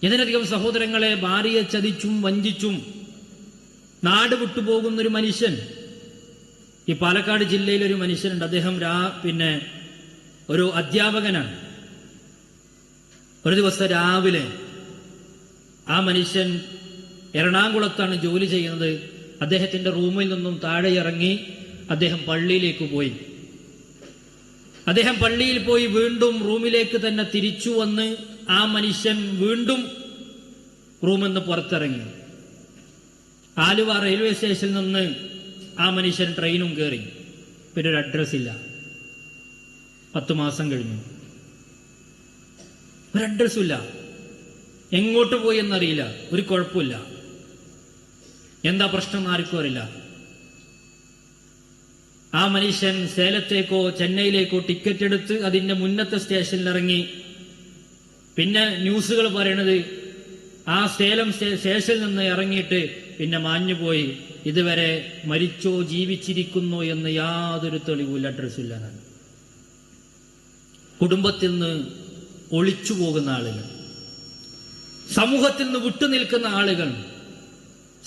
ഇതിനധികം സഹോദരങ്ങളെ, ഭാര്യയെ ചതിച്ചും വഞ്ചിച്ചും നാട് വിട്ടുപോകുന്നൊരു മനുഷ്യൻ, ഈ പാലക്കാട് ജില്ലയിൽ ഒരു മനുഷ്യനുണ്ട്. അദ്ദേഹം ഒരു അധ്യാപകനാണ്. ഒരു ദിവസം രാവിലെ ആ മനുഷ്യൻ എറണാകുളത്താണ് ജോലി ചെയ്യുന്നത്. അദ്ദേഹത്തിന്റെ റൂമിൽ നിന്നും താഴെ ഇറങ്ങി അദ്ദേഹം പള്ളിയിലേക്ക് പോയി. അദ്ദേഹം പള്ളിയിൽ പോയി വീണ്ടും റൂമിലേക്ക് തന്നെ തിരിച്ചു വന്ന് ആ മനുഷ്യൻ വീണ്ടും റൂമിൽ നിന്ന് പുറത്തിറങ്ങി. ആലുവ റെയിൽവേ സ്റ്റേഷനിൽ നിന്ന് ആ മനുഷ്യൻ ട്രെയിനും കയറി. പിന്നെ ഒരു അഡ്രസ് ഇല്ല. 10 മാസം കഴിഞ്ഞു, ഒരു അഡ്രസ്സും ഇല്ല. എങ്ങോട്ട് പോയി എന്നറിയില്ല. ഒരു കുഴപ്പമില്ല. എന്താ പ്രശ്നം ആർക്കും അറിയില്ല. ആ മനുഷ്യൻ സേലത്തേക്കോ ചെന്നൈയിലേക്കോ ടിക്കറ്റ് എടുത്ത് അതിന്റെ മുന്നത്തെ സ്റ്റേഷനിൽ ഇറങ്ങി. പിന്നെ ന്യൂസുകൾ പറയണത് ആ സേലം സ്റ്റേഷനിൽ നിന്ന് ഇറങ്ങിയിട്ട് പിന്നെ മാഞ്ഞുപോയി. ഇതുവരെ മരിച്ചോ ജീവിച്ചിരിക്കുന്നോ എന്ന് യാതൊരു തെളിവില്ല, അഡ്രസ്സില്ല. കുടുംബത്തിൽ നിന്ന് ഒളിച്ചു പോകുന്ന ആളുകൾ, സമൂഹത്തിൽ നിന്ന് വിട്ടുനിൽക്കുന്ന ആളുകൾ.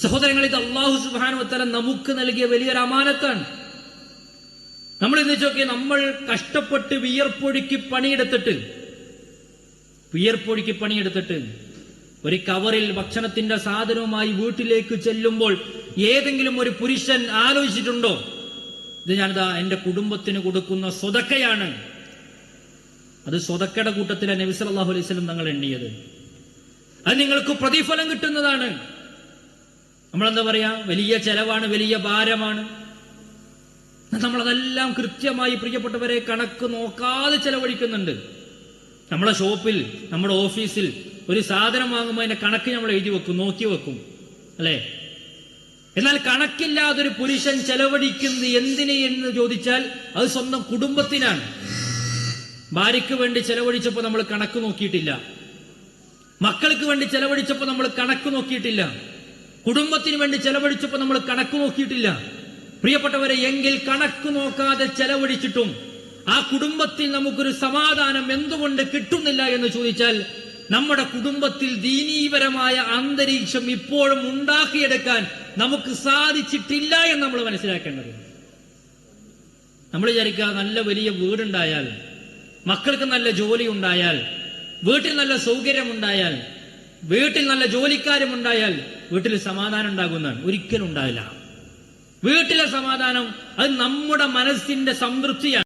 സഹോദരങ്ങൾ, ഇത് അല്ലാഹു സുബ്ഹാനഹു വ തആല നമുക്ക് നൽകിയ വലിയൊരു അമാനത്താണ്. നമ്മൾ ഇന്ന് ചോദിക്കുക, നമ്മൾ കഷ്ടപ്പെട്ട് വിയർപ്പൊഴുക്കി പണിയെടുത്തിട്ട് ഒരു കവറിൽ ഭക്ഷണത്തിന്റെ സാധനവുമായി വീട്ടിലേക്ക് ചെല്ലുമ്പോൾ ഏതെങ്കിലും ഒരു പുരുഷൻ ആലോചിച്ചിട്ടുണ്ടോ, ഇത് ഞാനിതാ എന്റെ കുടുംബത്തിന് കൊടുക്കുന്ന സ്വതക്കയാണ്? അത് സ്വതക്കയുടെ കൂട്ടത്തിലെ നബി സല്ലല്ലാഹു അലൈഹി വസല്ലം തങ്ങൾ എണ്ണിയത്. അത് നിങ്ങൾക്ക് പ്രതിഫലം കിട്ടുന്നതാണ്. നമ്മളെന്താ പറയാ, വലിയ ചെലവാണ്, വലിയ ഭാരമാണ്. നമ്മളതെല്ലാം കൃത്യമായി, പ്രിയപ്പെട്ടവരെ, കണക്ക് നോക്കാതെ ചെലവഴിക്കുന്നുണ്ട്. നമ്മളെ ഷോപ്പിൽ, നമ്മുടെ ഓഫീസിൽ ഒരു സാധനം വാങ്ങുമ്പോൾ അതിന്റെ കണക്ക് നമ്മൾ എഴുതി വെക്കും, നോക്കി വെക്കും, അല്ലെ? എന്നാൽ കണക്കില്ലാതൊരു പുരുഷൻ ചെലവഴിക്കുന്നത് എന്തിന് എന്ന് ചോദിച്ചാൽ അത് സ്വന്തം കുടുംബത്തിനാണ്. ഭാര്യയ്ക്ക് വേണ്ടി ചെലവഴിച്ചപ്പോൾ നമ്മൾ കണക്ക് നോക്കിയിട്ടില്ല. മക്കൾക്ക് വേണ്ടി ചെലവഴിച്ചപ്പോൾ നമ്മൾ കണക്ക് നോക്കിയിട്ടില്ല. കുടുംബത്തിന് വേണ്ടി ചെലവഴിച്ചപ്പോൾ നമ്മൾ കണക്ക് നോക്കിയിട്ടില്ല. പ്രിയപ്പെട്ടവരെ, എങ്കിൽ കണക്ക് നോക്കാതെ ചെലവഴിച്ചിട്ടും ആ കുടുംബത്തിൽ നമുക്കൊരു സമാധാനം എന്തുകൊണ്ട് കിട്ടുന്നില്ല എന്ന് ചോദിച്ചാൽ നമ്മുടെ കുടുംബത്തിൽ ദീനീപരമായ അന്തരീക്ഷം ഇപ്പോഴും ഉണ്ടാക്കിയെടുക്കാൻ നമുക്ക് സാധിച്ചിട്ടില്ല എന്ന് നമ്മൾ മനസ്സിലാക്കേണ്ടത്. നമ്മൾ വിചാരിക്കുക, നല്ല വലിയ വീടുണ്ടായാൽ, മക്കൾക്ക് നല്ല ജോലി ഉണ്ടായാൽ, വീട്ടിൽ നല്ല സൗകര്യമുണ്ടായാൽ, വീട്ടിൽ നല്ല ജോലിക്കാരുമുണ്ടായാൽ വീട്ടിൽ സമാധാനം ഉണ്ടാകുന്നതാണ്. ഒരിക്കലും ഉണ്ടാവില്ല. വീട്ടിലെ സമാധാനം അത് നമ്മുടെ മനസ്സിന്റെ സംതൃപ്തിയാണ്.